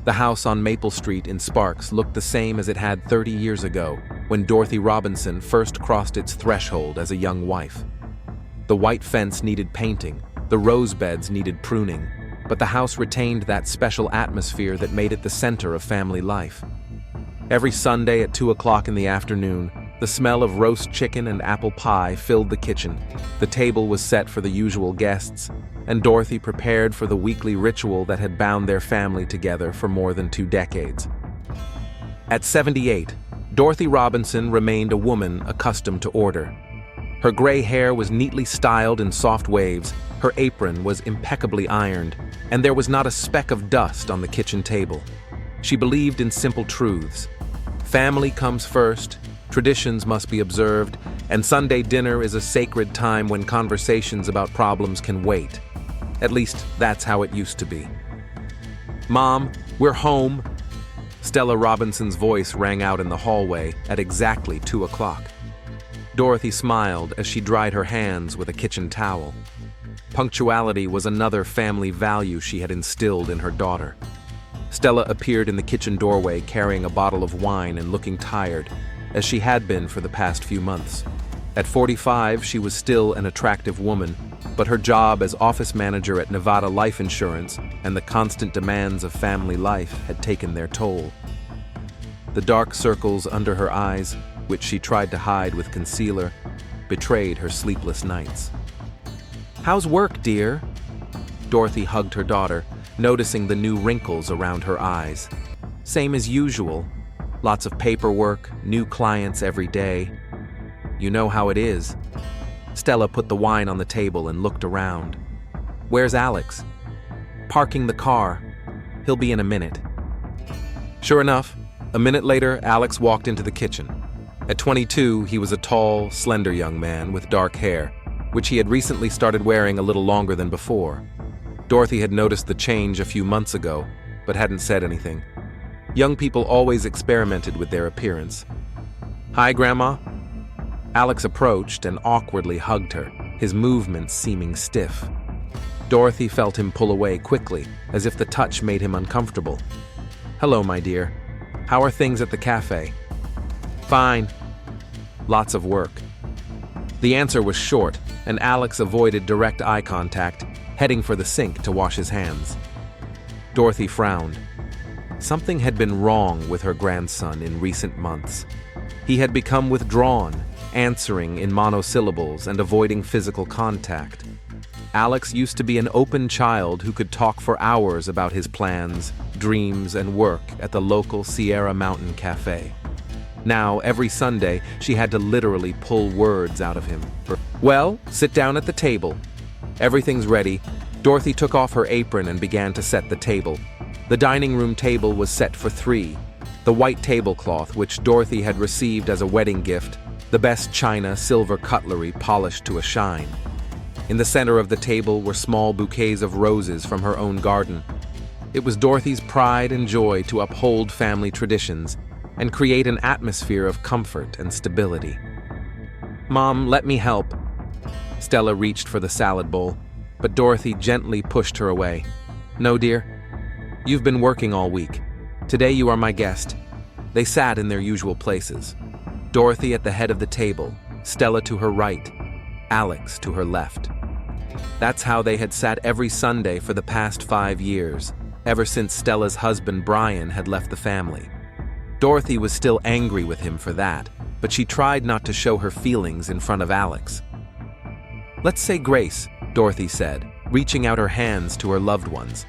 The house on Maple Street in Sparks looked the same as it had 30 years ago, when Dorothy Robinson first crossed its threshold as a young wife. The white fence needed painting, the rose beds needed pruning, but the house retained that special atmosphere that made it the center of family life. Every Sunday at 2 o'clock in the afternoon, the smell of roast chicken and apple pie filled the kitchen. The table was set for the usual guests, and Dorothy prepared for the weekly ritual that had bound their family together for more than 2 decades. At 78, Dorothy Robinson remained a woman accustomed to order. Her gray hair was neatly styled in soft waves, her apron was impeccably ironed, and there was not a speck of dust on the kitchen table. She believed in simple truths. Family comes first, traditions must be observed, and Sunday dinner is a sacred time when conversations about problems can wait. At least, that's how it used to be. "Mom, we're home." Stella Robinson's voice rang out in the hallway at exactly 2 o'clock. Dorothy smiled as she dried her hands with a kitchen towel. Punctuality was another family value she had instilled in her daughter. Stella appeared in the kitchen doorway carrying a bottle of wine and looking tired, as she had been for the past few months. At 45, she was still an attractive woman, but her job as office manager at Nevada Life Insurance and the constant demands of family life had taken their toll. The dark circles under her eyes, which she tried to hide with concealer, betrayed her sleepless nights. "How's work, dear?" Dorothy hugged her daughter, noticing the new wrinkles around her eyes. "Same as usual. Lots of paperwork, new clients every day. You know how it is." Stella put the wine on the table and looked around. "Where's Alex?" "Parking the car. He'll be in a minute." Sure enough, a minute later, Alex walked into the kitchen. At 22, he was a tall, slender young man with dark hair, which he had recently started wearing a little longer than before. Dorothy had noticed the change a few months ago, but hadn't said anything. Young people always experimented with their appearance. "Hi, Grandma." Alex approached and awkwardly hugged her, his movements seeming stiff. Dorothy felt him pull away quickly, as if the touch made him uncomfortable. "Hello, my dear. How are things at the cafe?" "Fine. Lots of work." The answer was short, and Alex avoided direct eye contact, heading for the sink to wash his hands. Dorothy frowned. Something had been wrong with her grandson in recent months. He had become withdrawn, answering in monosyllables and avoiding physical contact. Alex used to be an open child who could talk for hours about his plans, dreams, and work at the local Sierra Mountain Cafe. Now, every Sunday, she had to literally pull words out of him. "Well, sit down at the table." Everything's ready. Dorothy took off her apron and began to set the table. The dining room table was set for 3. The white tablecloth, which Dorothy had received as a wedding gift, the best china, silver cutlery polished to a shine. In the center of the table were small bouquets of roses from her own garden. It was Dorothy's pride and joy to uphold family traditions and create an atmosphere of comfort and stability. "Mom, let me help." Stella reached for the salad bowl, but Dorothy gently pushed her away. "No, dear. You've been working all week. Today you are my guest." They sat in their usual places. Dorothy at the head of the table, Stella to her right, Alex to her left. That's how they had sat every Sunday for the past 5 years, ever since Stella's husband Brian had left the family. Dorothy was still angry with him for that, but she tried not to show her feelings in front of Alex. "Let's say grace," Dorothy said, reaching out her hands to her loved ones.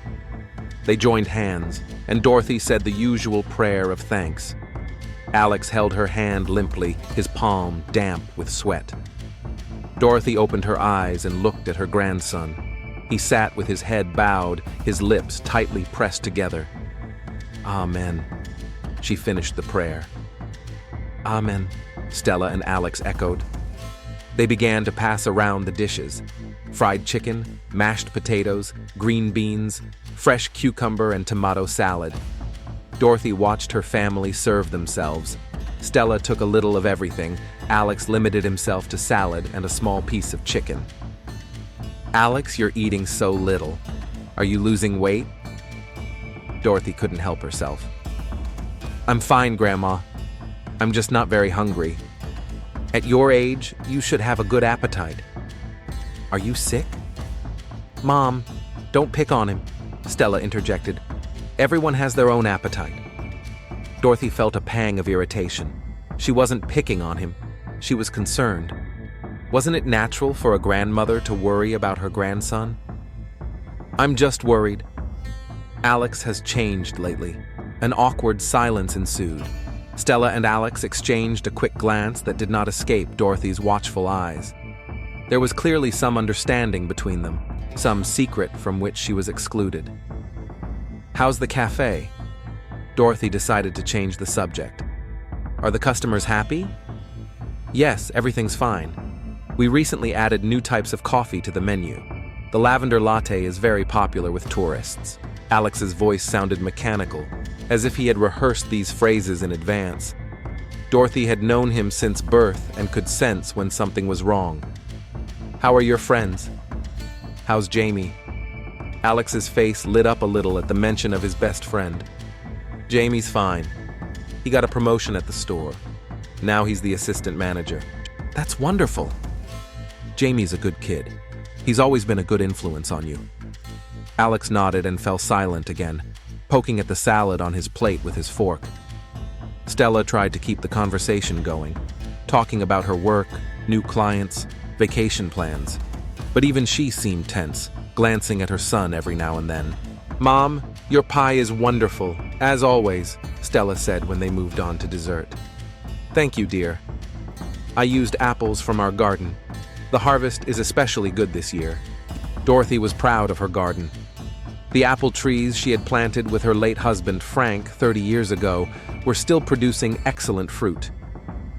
They joined hands, and Dorothy said the usual prayer of thanks. Alex held her hand limply, his palm damp with sweat. Dorothy opened her eyes and looked at her grandson. He sat with his head bowed, his lips tightly pressed together. "Amen." She finished the prayer. "Amen," Stella and Alex echoed. They began to pass around the dishes. Fried chicken, mashed potatoes, green beans, fresh cucumber and tomato salad. Dorothy watched her family serve themselves. Stella took a little of everything. Alex limited himself to salad and a small piece of chicken. "Alex, you're eating so little. Are you losing weight?" Dorothy couldn't help herself. I'm fine, Grandma. I'm just not very hungry. At your age, you should have a good appetite. Are you sick? Mom, don't pick on him, Stella interjected. Everyone has their own appetite. Dorothy felt a pang of irritation. She wasn't picking on him. She was concerned. Wasn't it natural for a grandmother to worry about her grandson? I'm just worried. Alex has changed lately. An awkward silence ensued. Stella and Alex exchanged a quick glance that did not escape Dorothy's watchful eyes. There was clearly some understanding between them, some secret from which she was excluded. How's the cafe? Dorothy decided to change the subject. Are the customers happy? Yes, everything's fine. We recently added new types of coffee to the menu. The lavender latte is very popular with tourists. Alex's voice sounded mechanical, as if he had rehearsed these phrases in advance. Dorothy had known him since birth and could sense when something was wrong. How are your friends? How's Jamie? Alex's face lit up a little at the mention of his best friend. Jamie's fine. He got a promotion at the store. Now he's the assistant manager. That's wonderful. Jamie's a good kid. He's always been a good influence on you. Alex nodded and fell silent again, poking at the salad on his plate with his fork. Stella tried to keep the conversation going, talking about her work, new clients, vacation plans. But even she seemed tense, glancing at her son every now and then. Mom, your pie is wonderful, as always, Stella said when they moved on to dessert. Thank you, dear. I used apples from our garden. The harvest is especially good this year. Dorothy was proud of her garden. The apple trees she had planted with her late husband, Frank, 30 years ago, were still producing excellent fruit.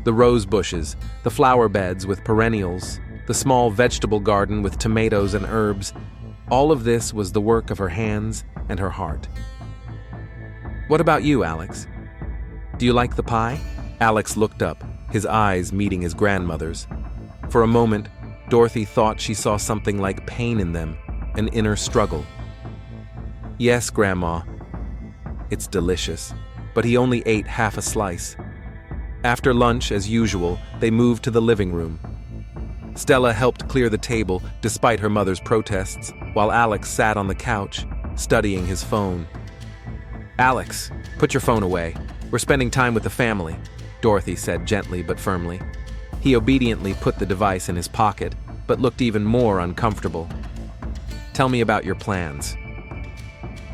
The rose bushes, the flower beds with perennials, the small vegetable garden with tomatoes and herbs, all of this was the work of her hands and her heart. What about you, Alex? Do you like the pie? Alex looked up, his eyes meeting his grandmother's. For a moment, Dorothy thought she saw something like pain in them, an inner struggle. Yes, Grandma. It's delicious, but he only ate half a slice. After lunch, as usual, they moved to the living room. Stella helped clear the table despite her mother's protests, while Alex sat on the couch, studying his phone. Alex, put your phone away. We're spending time with the family, Dorothy said gently but firmly. He obediently put the device in his pocket, but looked even more uncomfortable. Tell me about your plans.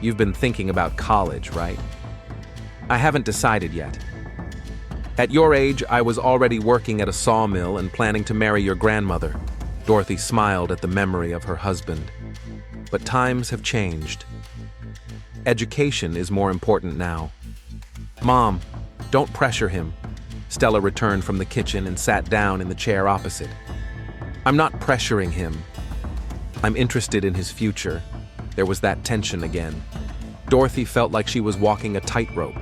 You've been thinking about college, right? I haven't decided yet. At your age, I was already working at a sawmill and planning to marry your grandmother. Dorothy smiled at the memory of her husband. But times have changed. Education is more important now. Mom, don't pressure him. Stella returned from the kitchen and sat down in the chair opposite. I'm not pressuring him. I'm interested in his future. There was that tension again. Dorothy felt like she was walking a tightrope,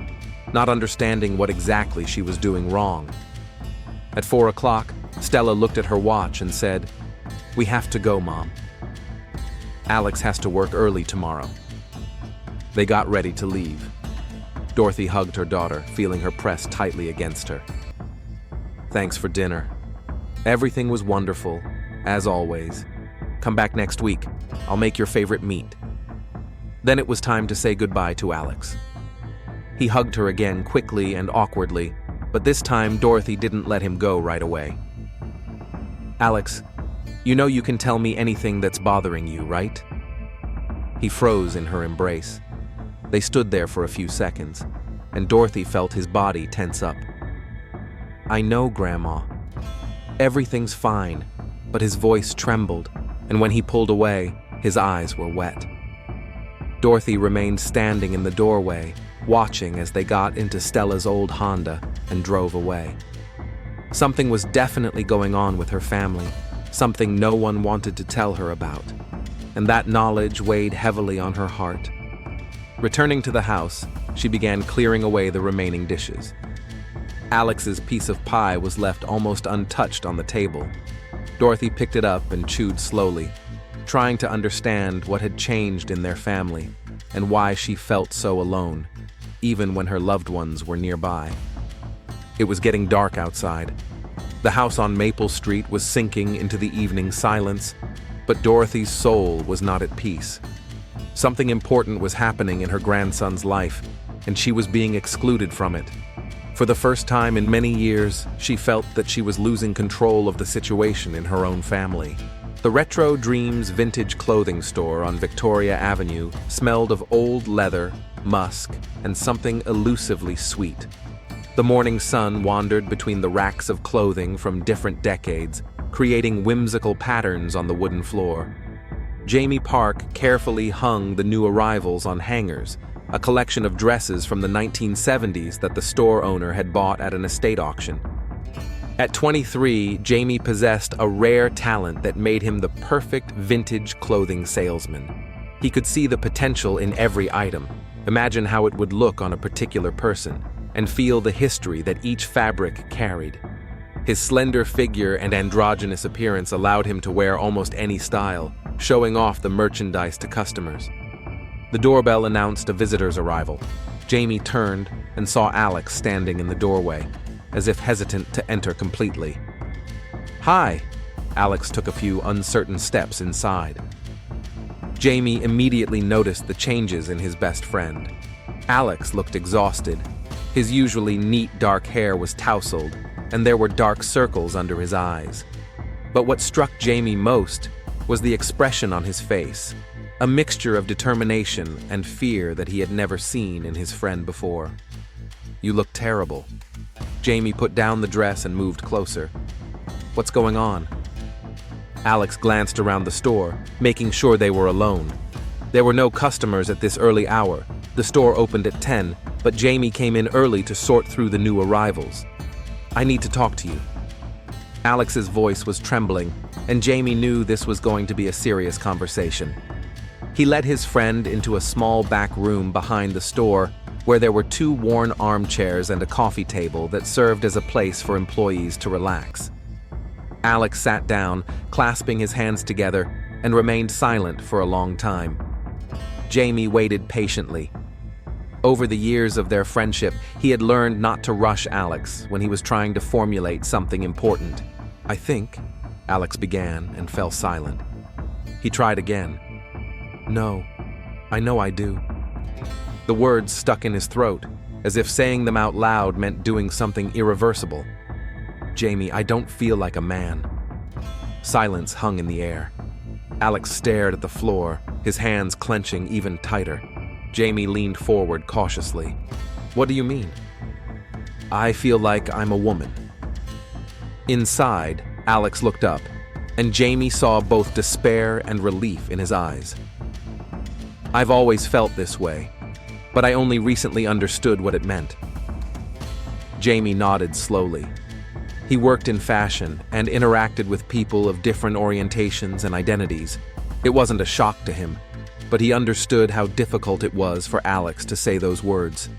not understanding what exactly she was doing wrong. At 4 o'clock, Stella looked at her watch and said, "We have to go, Mom. Alex has to work early tomorrow." They got ready to leave. Dorothy hugged her daughter, feeling her pressed tightly against her. Thanks for dinner. Everything was wonderful, as always. Come back next week. I'll make your favorite meat. Then it was time to say goodbye to Alex. He hugged her again quickly and awkwardly, but this time Dorothy didn't let him go right away. Alex, you know you can tell me anything that's bothering you, right? He froze in her embrace. They stood there for a few seconds, and Dorothy felt his body tense up. I know, Grandma. Everything's fine, but his voice trembled, and when he pulled away, his eyes were wet. Dorothy remained standing in the doorway, watching as they got into Stella's old Honda and drove away. Something was definitely going on with her family, something no one wanted to tell her about, and that knowledge weighed heavily on her heart. Returning to the house, she began clearing away the remaining dishes. Alex's piece of pie was left almost untouched on the table. Dorothy picked it up and chewed slowly, trying to understand what had changed in their family. and why she felt so alone, even when her loved ones were nearby. It was getting dark outside. The house on Maple Street was sinking into the evening silence, but Dorothy's soul was not at peace. Something important was happening in her grandson's life, and she was being excluded from it. For the first time in many years, she felt that she was losing control of the situation in her own family. The Retro Dreams vintage clothing store on Victoria Avenue smelled of old leather, musk, and something elusively sweet. The morning sun wandered between the racks of clothing from different decades, creating whimsical patterns on the wooden floor. Jamie Park carefully hung the new arrivals on hangers, a collection of dresses from the 1970s that the store owner had bought at an estate auction. At 23, Jamie possessed a rare talent that made him the perfect vintage clothing salesman. He could see the potential in every item, imagine how it would look on a particular person, and feel the history that each fabric carried. His slender figure and androgynous appearance allowed him to wear almost any style, showing off the merchandise to customers. The doorbell announced a visitor's arrival. Jamie turned and saw Alex standing in the doorway, as if hesitant to enter completely. "Hi." Alex took a few uncertain steps inside. Jamie immediately noticed the changes in his best friend. Alex looked exhausted. His usually neat dark hair was tousled, and there were dark circles under his eyes. But what struck Jamie most was the expression on his face, a mixture of determination and fear that he had never seen in his friend before. "You look terrible." Jamie put down the dress and moved closer. "What's going on?" Alex glanced around the store, making sure they were alone. There were no customers at this early hour. The store opened at 10, but Jamie came in early to sort through the new arrivals. "I need to talk to you." Alex's voice was trembling, and Jamie knew this was going to be a serious conversation. He led his friend into a small back room behind the store where there were 2 worn armchairs and a coffee table that served as a place for employees to relax. Alex sat down, clasping his hands together, and remained silent for a long time. Jamie waited patiently. Over the years of their friendship, he had learned not to rush Alex when he was trying to formulate something important. "I think," Alex began and fell silent. He tried again. "No, I know I do." The words stuck in his throat, as if saying them out loud meant doing something irreversible. "Jamie, I don't feel like a man." Silence hung in the air. Alex stared at the floor, his hands clenching even tighter. Jamie leaned forward cautiously. "What do you mean?" "I feel like I'm a woman." Inside, Alex looked up, and Jamie saw both despair and relief in his eyes. "I've always felt this way, but I only recently understood what it meant." Jamie nodded slowly. He worked in fashion and interacted with people of different orientations and identities. It wasn't a shock to him, but he understood how difficult it was for Alex to say those words.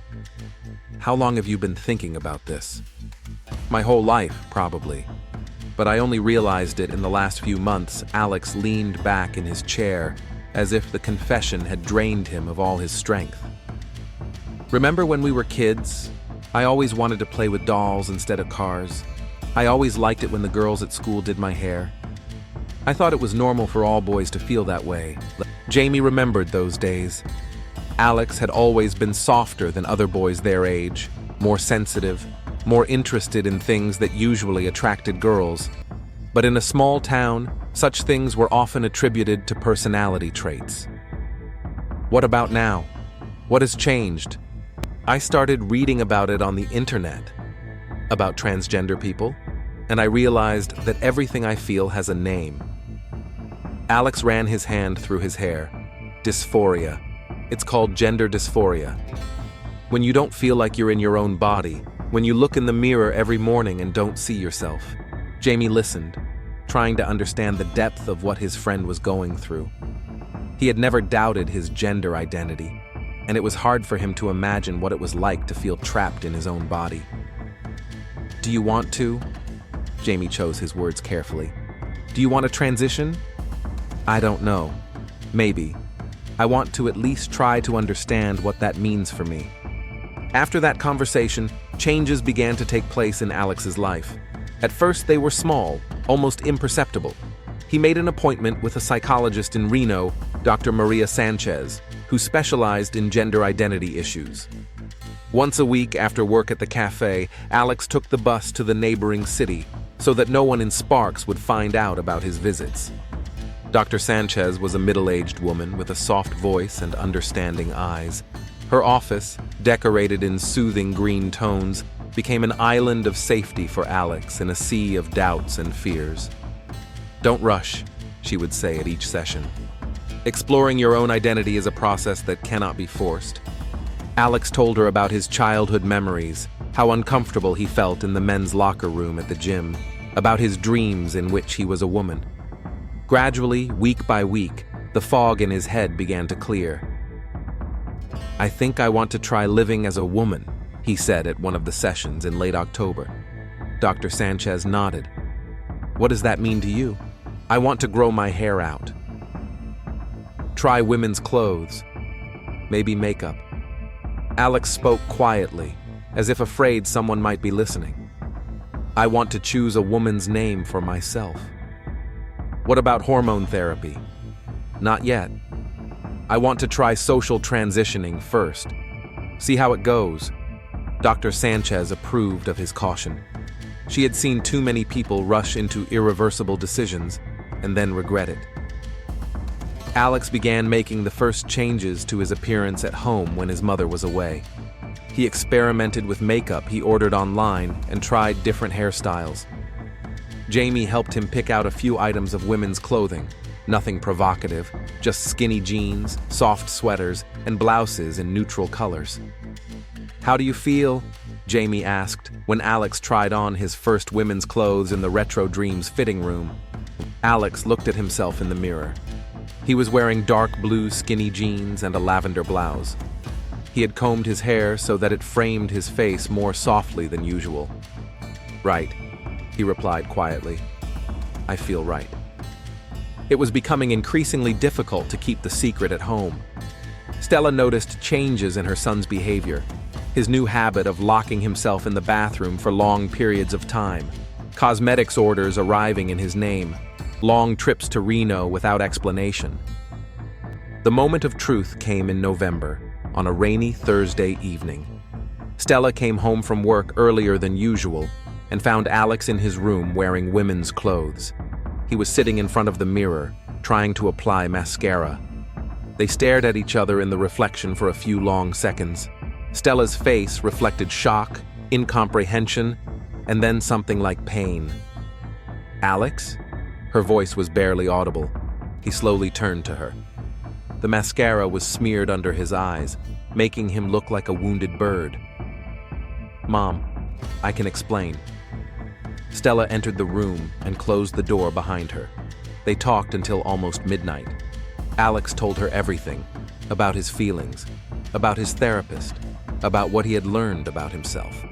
"How long have you been thinking about this?" "My whole life, probably. But I only realized it in the last few months." Alex leaned back in his chair, as if the confession had drained him of all his strength. "Remember when we were kids? I always wanted to play with dolls instead of cars. I always liked it when the girls at school did my hair. I thought it was normal for all boys to feel that way." Jamie remembered those days. Alex had always been softer than other boys their age, more sensitive, more interested in things that usually attracted girls. But in a small town, such things were often attributed to personality traits. "What about now? What has changed?" "I started reading about it on the internet, about transgender people, and I realized that everything I feel has a name." Alex ran his hand through his hair. "Dysphoria. It's called gender dysphoria. When you don't feel like you're in your own body, when you look in the mirror every morning and don't see yourself." Jamie listened, trying to understand the depth of what his friend was going through. He had never doubted his gender identity, and it was hard for him to imagine what it was like to feel trapped in his own body. "Do you want to?" Jamie chose his words carefully. "Do you want to transition?" "I don't know. Maybe. I want to at least try to understand what that means for me." After that conversation, changes began to take place in Alex's life. At first, they were small, almost imperceptible. He made an appointment with a psychologist in Reno, Dr. Maria Sanchez, who specialized in gender identity issues. Once a week after work at the cafe, Alex took the bus to the neighboring city so that no one in Sparks would find out about his visits. Dr. Sanchez was a middle-aged woman with a soft voice and understanding eyes. Her office, decorated in soothing green tones, became an island of safety for Alex in a sea of doubts and fears. "Don't rush," she would say at each session. "Exploring your own identity is a process that cannot be forced." Alex told her about his childhood memories, how uncomfortable he felt in the men's locker room at the gym, about his dreams in which he was a woman. Gradually, week by week, the fog in his head began to clear. "I think I want to try living as a woman," he said at one of the sessions in late October. Dr. Sanchez nodded. "What does that mean to you?" "I want to grow my hair out. Try women's clothes. Maybe makeup." Alex spoke quietly, as if afraid someone might be listening. "I want to choose a woman's name for myself." "What about hormone therapy?" "Not yet. I want to try social transitioning first. See how it goes." Dr. Sanchez approved of his caution. She had seen too many people rush into irreversible decisions and then regret it. Alex began making the first changes to his appearance at home when his mother was away. He experimented with makeup he ordered online and tried different hairstyles. Jamie helped him pick out a few items of women's clothing, nothing provocative, just skinny jeans, soft sweaters, and blouses in neutral colors. "How do you feel?" Jamie asked when Alex tried on his first women's clothes in the Retro Dreams fitting room. Alex looked at himself in the mirror. He was wearing dark blue skinny jeans and a lavender blouse. He had combed his hair so that it framed his face more softly than usual. "Right," he replied quietly. "I feel right." It was becoming increasingly difficult to keep the secret at home. Stella noticed changes in her son's behavior. His new habit of locking himself in the bathroom for long periods of time, cosmetics orders arriving in his name, long trips to Reno without explanation. The moment of truth came in November, on a rainy Thursday evening. Stella came home from work earlier than usual and found Alex in his room wearing women's clothes. He was sitting in front of the mirror, trying to apply mascara. They stared at each other in the reflection for a few long seconds. Stella's face reflected shock, incomprehension, and then something like pain. "Alex?" Her voice was barely audible. He slowly turned to her. The mascara was smeared under his eyes, making him look like a wounded bird. "Mom, I can explain." Stella entered the room and closed the door behind her. They talked until almost midnight. Alex told her everything, about his feelings, about his therapist, about what he had learned about himself.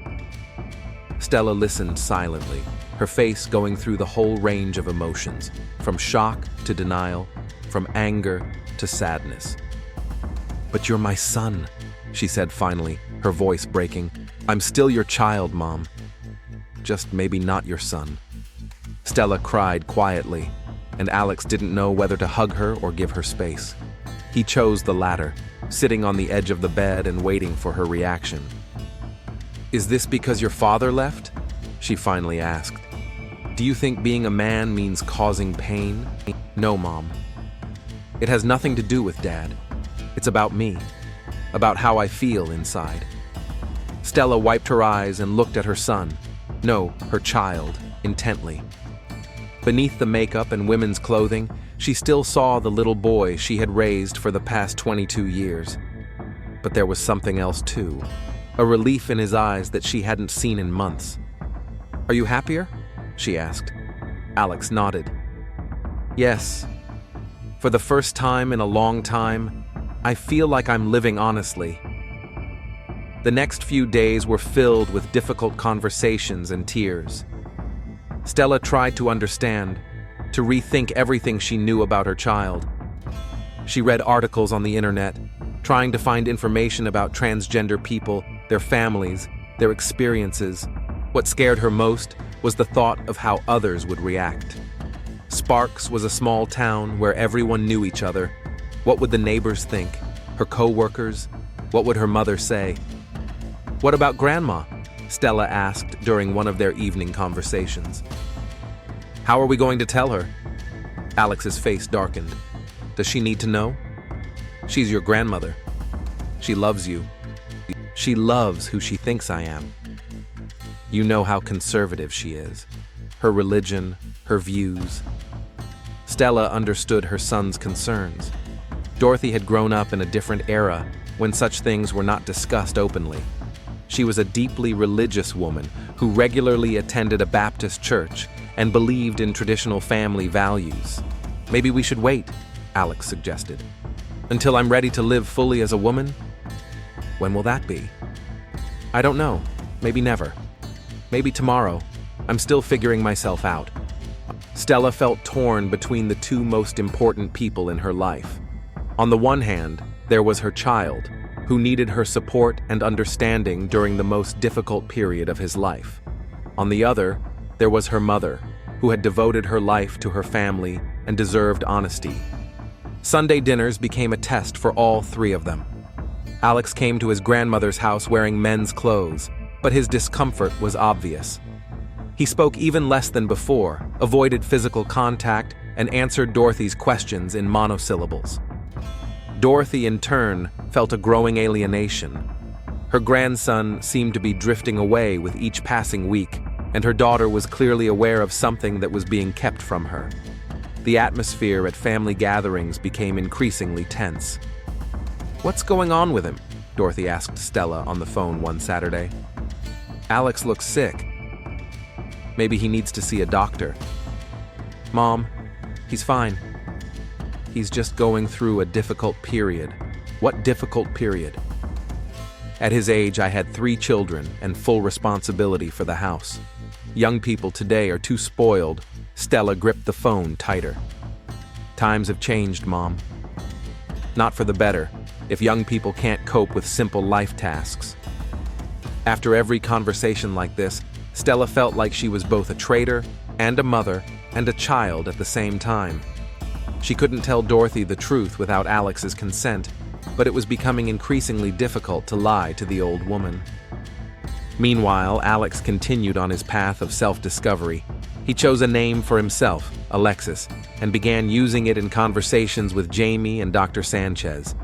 Stella listened silently, her face going through the whole range of emotions, from shock to denial, from anger to sadness. "But you're my son," she said finally, her voice breaking. "I'm still your child, Mom. Just maybe not your son." Stella cried quietly, and Alex didn't know whether to hug her or give her space. He chose the latter, sitting on the edge of the bed and waiting for her reaction. "Is this because your father left?" she finally asked. "Do you think being a man means causing pain?" "No, Mom. It has nothing to do with Dad. It's about me, about how I feel inside." Stella wiped her eyes and looked at her son, no, her child, intently. Beneath the makeup and women's clothing, she still saw the little boy she had raised for the past 22 years. But there was something else too, a relief in his eyes that she hadn't seen in months. "Are you happier?" she asked. Alex nodded. "Yes. For the first time in a long time, I feel like I'm living honestly." The next few days were filled with difficult conversations and tears. Stella tried to understand, to rethink everything she knew about her child. She read articles on the internet, trying to find information about transgender people, their families, their experiences. What scared her most was the thought of how others would react. Sparks was a small town where everyone knew each other. What would the neighbors think? Her co-workers? What would her mother say? "What about Grandma?" Stella asked during one of their evening conversations. "How are we going to tell her?" Alex's face darkened. "Does she need to know? She's your grandmother. She loves you. She loves who she thinks I am. You know how conservative she is. Her religion, her views." Stella understood her son's concerns. Dorothy had grown up in a different era when such things were not discussed openly. She was a deeply religious woman who regularly attended a Baptist church and believed in traditional family values. "Maybe we should wait," Alex suggested. "Until I'm ready to live fully as a woman?" "When will that be?" "I don't know. Maybe never. Maybe tomorrow. I'm still figuring myself out." Stella felt torn between the two most important people in her life. On the one hand, there was her child, who needed her support and understanding during the most difficult period of his life. On the other, there was her mother, who had devoted her life to her family and deserved honesty. Sunday dinners became a test for all three of them. Alex came to his grandmother's house wearing men's clothes, but his discomfort was obvious. He spoke even less than before, avoided physical contact, and answered Dorothy's questions in monosyllables. Dorothy, in turn, felt a growing alienation. Her grandson seemed to be drifting away with each passing week, and her daughter was clearly aware of something that was being kept from her. The atmosphere at family gatherings became increasingly tense. "What's going on with him?" Dorothy asked Stella on the phone one Saturday. "Alex looks sick. Maybe he needs to see a doctor." "Mom, he's fine. He's just going through a difficult period." "What difficult period?" "At his age, I had 3 children and full responsibility for the house. Young people today are too spoiled." Stella gripped the phone tighter. "Times have changed, Mom. Not for the better, if young people can't cope with simple life tasks." After every conversation like this, Stella felt like she was both a traitor and a mother and a child at the same time. She couldn't tell Dorothy the truth without Alex's consent, but it was becoming increasingly difficult to lie to the old woman. Meanwhile, Alex continued on his path of self-discovery. He chose a name for himself, Alexis, and began using it in conversations with Jamie and Dr. Sanchez.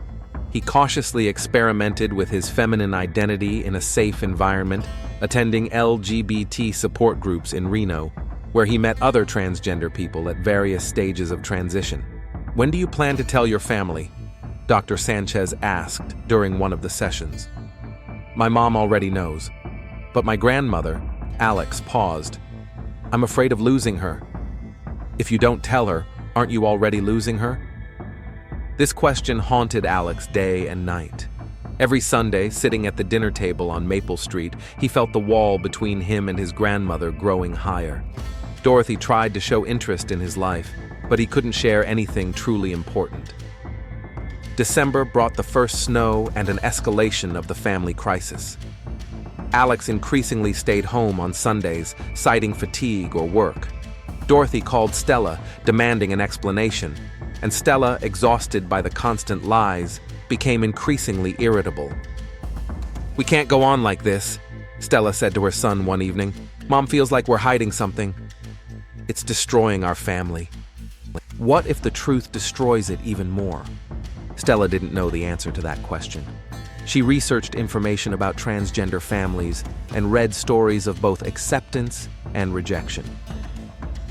He cautiously experimented with his feminine identity in a safe environment, attending LGBT support groups in Reno, where he met other transgender people at various stages of transition. "When do you plan to tell your family?" Dr. Sanchez asked during one of the sessions. "My mom already knows. But my grandmother," Alex paused. "I'm afraid of losing her." "If you don't tell her, aren't you already losing her?" This question haunted Alex day and night. Every Sunday, sitting at the dinner table on Maple Street, he felt the wall between him and his grandmother growing higher. Dorothy tried to show interest in his life, but he couldn't share anything truly important. December brought the first snow and an escalation of the family crisis. Alex increasingly stayed home on Sundays, citing fatigue or work. Dorothy called Stella, demanding an explanation, and Stella, exhausted by the constant lies, became increasingly irritable. "We can't go on like this," Stella said to her son one evening. "Mom feels like we're hiding something. It's destroying our family." What if the truth destroys it even more? Stella didn't know the answer to that question. She researched information about transgender families and read stories of both acceptance and rejection.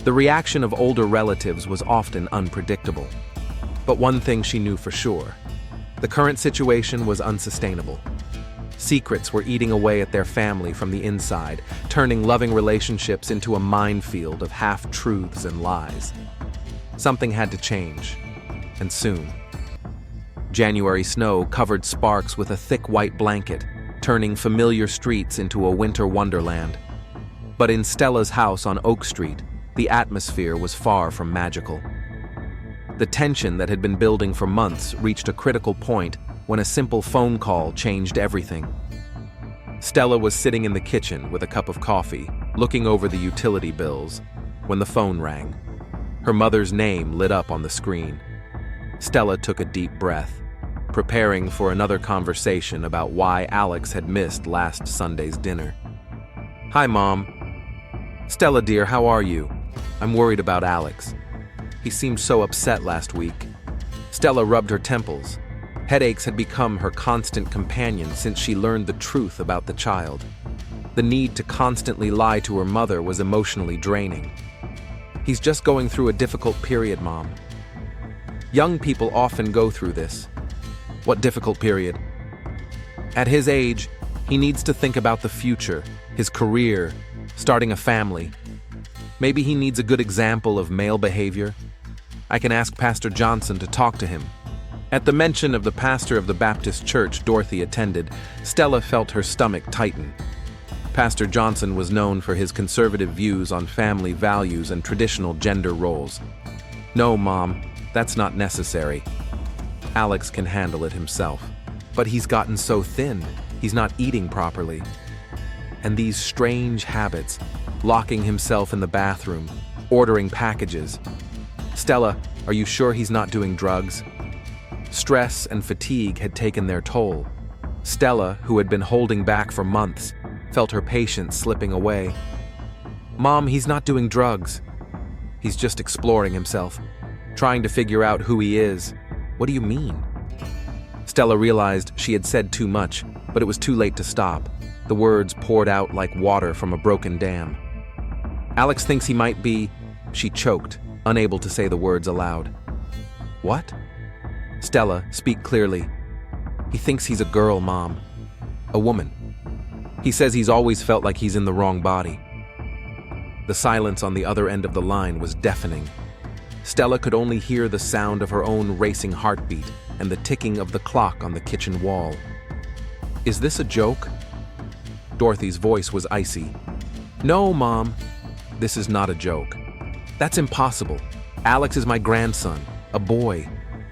The reaction of older relatives was often unpredictable. But one thing she knew for sure: the current situation was unsustainable. Secrets were eating away at their family from the inside, turning loving relationships into a minefield of half-truths and lies. Something had to change, and soon. January snow covered Sparks with a thick white blanket, turning familiar streets into a winter wonderland. But in Stella's house on Oak Street, the atmosphere was far from magical. The tension that had been building for months reached a critical point when a simple phone call changed everything. Stella was sitting in the kitchen with a cup of coffee, looking over the utility bills, when the phone rang. Her mother's name lit up on the screen. Stella took a deep breath, preparing for another conversation about why Alex had missed last Sunday's dinner. "Hi, Mom." "Stella, dear, how are you? I'm worried about Alex. He seemed so upset last week." Stella rubbed her temples. Headaches had become her constant companion since she learned the truth about the child. The need to constantly lie to her mother was emotionally draining. "He's just going through a difficult period, Mom." "Young people often go through this." "What difficult period?" "At his age, he needs to think about the future, his career, starting a family. Maybe he needs a good example of male behavior. I can ask Pastor Johnson to talk to him." At the mention of the pastor of the Baptist church Dorothy attended, Stella felt her stomach tighten. Pastor Johnson was known for his conservative views on family values and traditional gender roles. "No, Mom, that's not necessary. Alex can handle it himself. But he's gotten so thin, he's not eating properly. And these strange habits, locking himself in the bathroom, ordering packages. Stella, are you sure he's not doing drugs?" Stress and fatigue had taken their toll. Stella, who had been holding back for months, felt her patience slipping away. "Mom, he's not doing drugs. He's just exploring himself, trying to figure out who he is." "What do you mean?" Stella realized she had said too much, but it was too late to stop. The words poured out like water from a broken dam. "Alex thinks he might be..." She choked, unable to say the words aloud. "What?" "Stella, speak clearly." "He thinks he's a girl, Mom. A woman. He says he's always felt like he's in the wrong body." The silence on the other end of the line was deafening. Stella could only hear the sound of her own racing heartbeat and the ticking of the clock on the kitchen wall. "Is this a joke?" Dorothy's voice was icy. "No, Mom. This is not a joke. That's impossible. Alex is my grandson, a boy.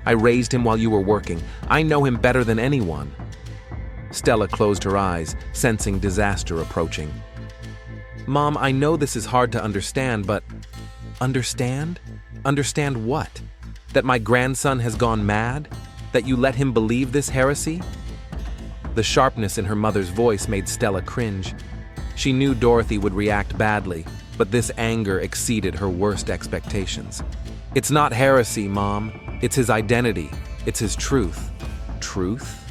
I raised him while you were working. I know him better than anyone." Stella closed her eyes, sensing disaster approaching. "Mom, I know this is hard to understand, but..." "Understand? Understand what? That my grandson has gone mad? That you let him believe this heresy?" The sharpness in her mother's voice made Stella cringe. She knew Dorothy would react badly, but this anger exceeded her worst expectations. "It's not heresy, Mom. It's his identity. It's his truth." "Truth?"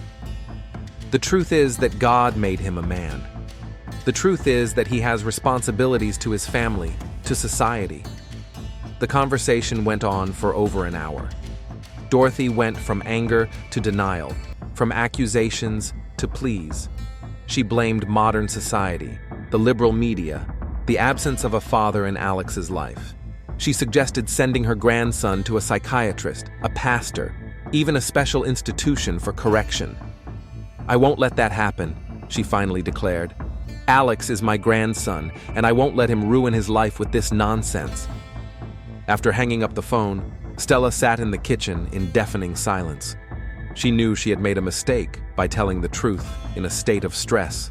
"The truth is that God made him a man. The truth is that he has responsibilities to his family, to society." The conversation went on for over an hour. Dorothy went from anger to denial, from accusations to pleas. She blamed modern society, the liberal media, the absence of a father in Alex's life. She suggested sending her grandson to a psychiatrist, a pastor, even a special institution for correction. "I won't let that happen," she finally declared. "Alex is my grandson, and I won't let him ruin his life with this nonsense." After hanging up the phone, Stella sat in the kitchen in deafening silence. She knew she had made a mistake by telling the truth in a state of stress.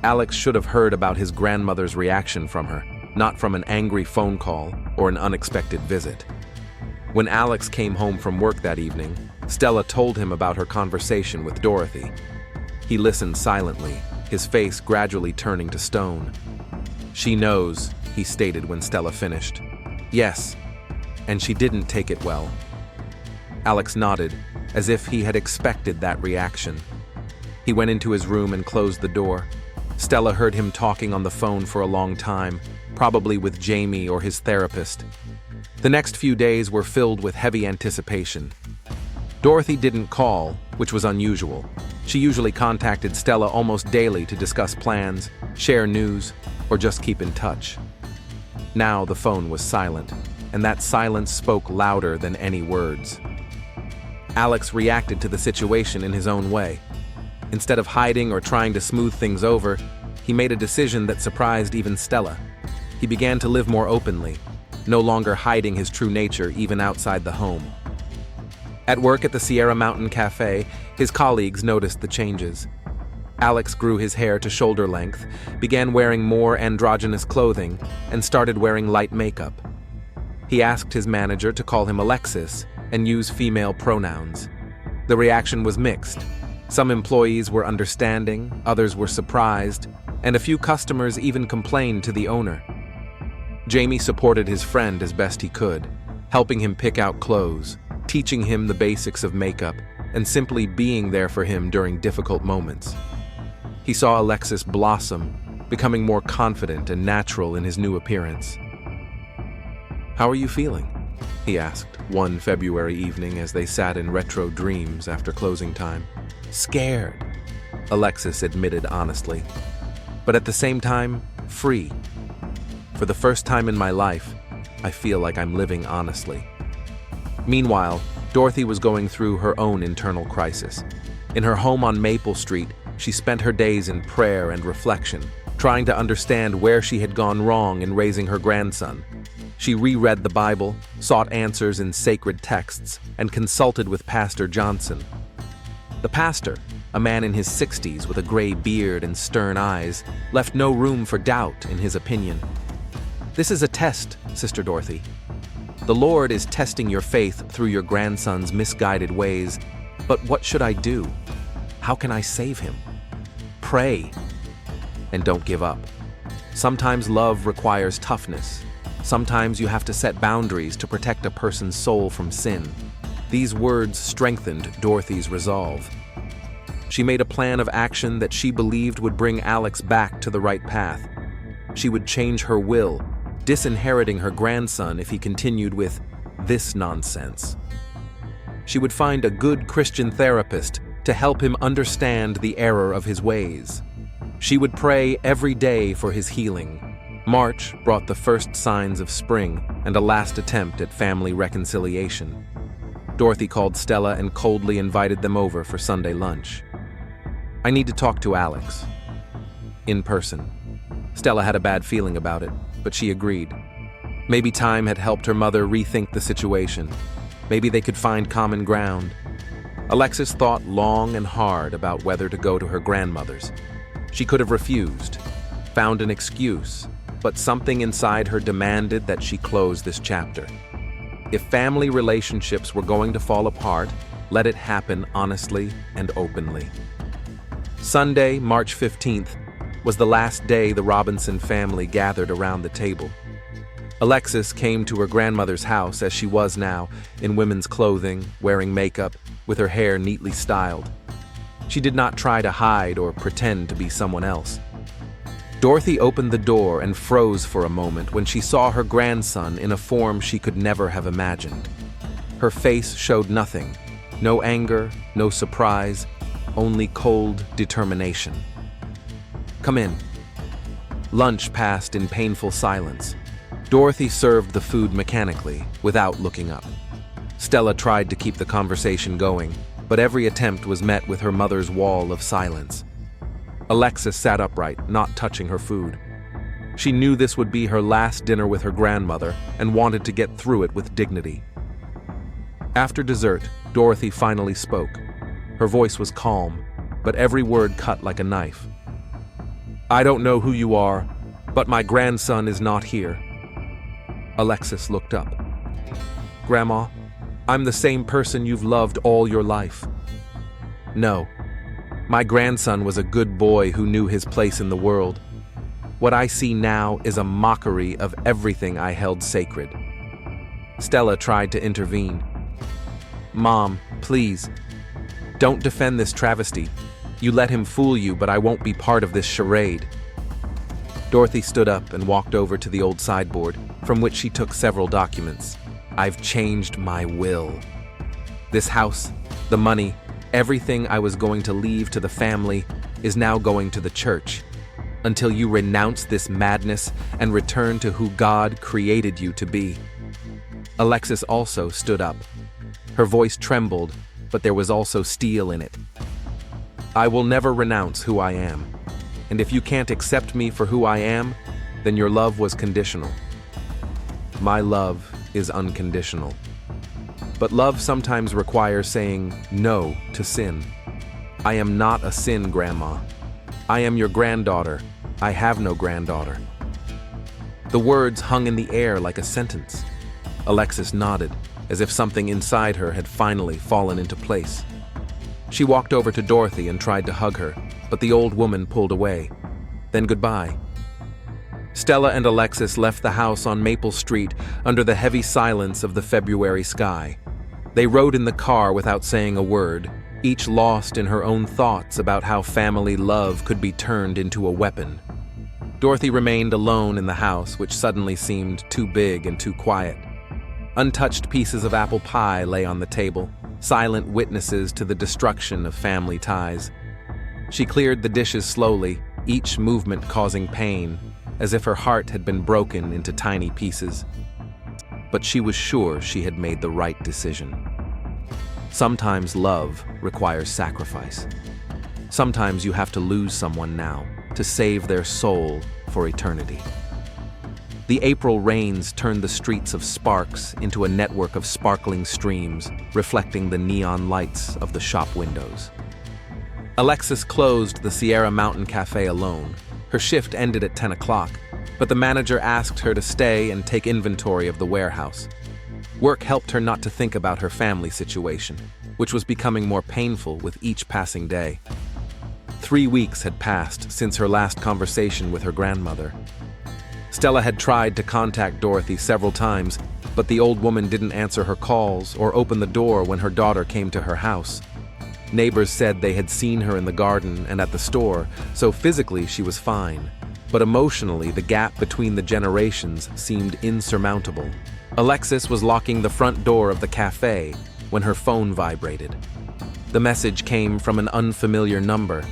Alex should have heard about his grandmother's reaction from her, not from an angry phone call or an unexpected visit. When Alex came home from work that evening, Stella told him about her conversation with Dorothy. He listened silently, his face gradually turning to stone. "She knows," he stated when Stella finished. "Yes, and she didn't take it well." Alex nodded, as if he had expected that reaction. He went into his room and closed the door. Stella heard him talking on the phone for a long time, probably with Jamie or his therapist. The next few days were filled with heavy anticipation. Dorothy didn't call, which was unusual. She usually contacted Stella almost daily to discuss plans, share news, or just keep in touch. Now the phone was silent, and that silence spoke louder than any words. Alex reacted to the situation in his own way. Instead of hiding or trying to smooth things over, he made a decision that surprised even Stella. He began to live more openly. no longer hiding his true nature even outside the home. At work at the Sierra Mountain Cafe, his colleagues noticed the changes. Alex grew his hair to shoulder length, began wearing more androgynous clothing, and started wearing light makeup. He asked his manager to call him Alexis and use female pronouns. The reaction was mixed. Some employees were understanding, others were surprised, and a few customers even complained to the owner. Jamie supported his friend as best he could, helping him pick out clothes, teaching him the basics of makeup, and simply being there for him during difficult moments. He saw Alexis blossom, becoming more confident and natural in his new appearance. "How are you feeling?" he asked one February evening as they sat in retro dreams after closing time. "Scared," Alexis admitted honestly, "but at the same time, free. For the first time in my life, I feel like I'm living honestly." Meanwhile, Dorothy was going through her own internal crisis. In her home on Maple Street, she spent her days in prayer and reflection, trying to understand where she had gone wrong in raising her grandson. She reread the Bible, sought answers in sacred texts, and consulted with Pastor Johnson. The pastor, a man in his 60s with a gray beard and stern eyes, left no room for doubt in his opinion. "This is a test, Sister Dorothy. The Lord is testing your faith through your grandson's misguided ways, but what should I do? How can I save him? Pray, and don't give up. Sometimes love requires toughness. Sometimes you have to set boundaries to protect a person's soul from sin." These words strengthened Dorothy's resolve. She made a plan of action that she believed would bring Alex back to the right path. She would change her will, disinheriting her grandson if he continued with this nonsense. She would find a good Christian therapist to help him understand the error of his ways. She would pray every day for his healing. March brought the first signs of spring and a last attempt at family reconciliation. Dorothy called Stella and coldly invited them over for Sunday lunch. "I need to talk to Alex." In person. Stella had a bad feeling about it, but she agreed. Maybe time had helped her mother rethink the situation. Maybe they could find common ground. Alexis thought long and hard about whether to go to her grandmother's. She could have refused, found an excuse, but something inside her demanded that she close this chapter. If family relationships were going to fall apart, let it happen honestly and openly. Sunday, March 15th, was the last day the Robinson family gathered around the table. Alexis came to her grandmother's house as she was now, in women's clothing, wearing makeup, with her hair neatly styled. She did not try to hide or pretend to be someone else. Dorothy opened the door and froze for a moment when she saw her grandson in a form she could never have imagined. Her face showed nothing, no anger, no surprise, only cold determination. "Come in." Lunch passed in painful silence. Dorothy served the food mechanically, without looking up. Stella tried to keep the conversation going, but every attempt was met with her mother's wall of silence. Alexis sat upright, not touching her food. She knew this would be her last dinner with her grandmother and wanted to get through it with dignity. After dessert, Dorothy finally spoke. Her voice was calm, but every word cut like a knife. "I don't know who you are, but my grandson is not here." Alexis looked up. "Grandma, I'm the same person you've loved all your life." "No. My grandson was a good boy who knew his place in the world. What I see now is a mockery of everything I held sacred." Stella tried to intervene. "Mom, please, don't defend this travesty. You let him fool you, but I won't be part of this charade." Dorothy stood up and walked over to the old sideboard, from which she took several documents. "I've changed my will. This house, the money, everything I was going to leave to the family is now going to the church, until you renounce this madness and return to who God created you to be." Alexis also stood up. Her voice trembled, but there was also steel in it. "I will never renounce who I am, and if you can't accept me for who I am, then your love was conditional." my love is unconditional. But love sometimes requires saying no to sin. I am not a sin, Grandma. I am your granddaughter. I have no granddaughter. The words hung in the air like a sentence. Alexis nodded, as if something inside her had finally fallen into place. She walked over to Dorothy and tried to hug her, but the old woman pulled away. Then goodbye. Stella and Alexis left the house on Maple Street under the heavy silence of the February sky. They rode in the car without saying a word, each lost in her own thoughts about how family love could be turned into a weapon. Dorothy remained alone in the house, which suddenly seemed too big and too quiet. Untouched pieces of apple pie lay on the table, silent witnesses to the destruction of family ties. She cleared the dishes slowly, each movement causing pain, as if her heart had been broken into tiny pieces. But she was sure she had made the right decision. Sometimes love requires sacrifice. Sometimes you have to lose someone now to save their soul for eternity. The April rains turned the streets of Sparks into a network of sparkling streams, reflecting the neon lights of the shop windows. Alexis closed the Sierra Mountain Cafe alone. Her shift ended at 10 o'clock, but the manager asked her to stay and take inventory of the warehouse. Work helped her not to think about her family situation, which was becoming more painful with each passing day. 3 weeks had passed since her last conversation with her grandmother. Stella had tried to contact Dorothy several times, but the old woman didn't answer her calls or open the door when her daughter came to her house. Neighbors said they had seen her in the garden and at the store, so physically she was fine. But emotionally, the gap between the generations seemed insurmountable. Alexis was locking the front door of the cafe when her phone vibrated. The message came from an unfamiliar number.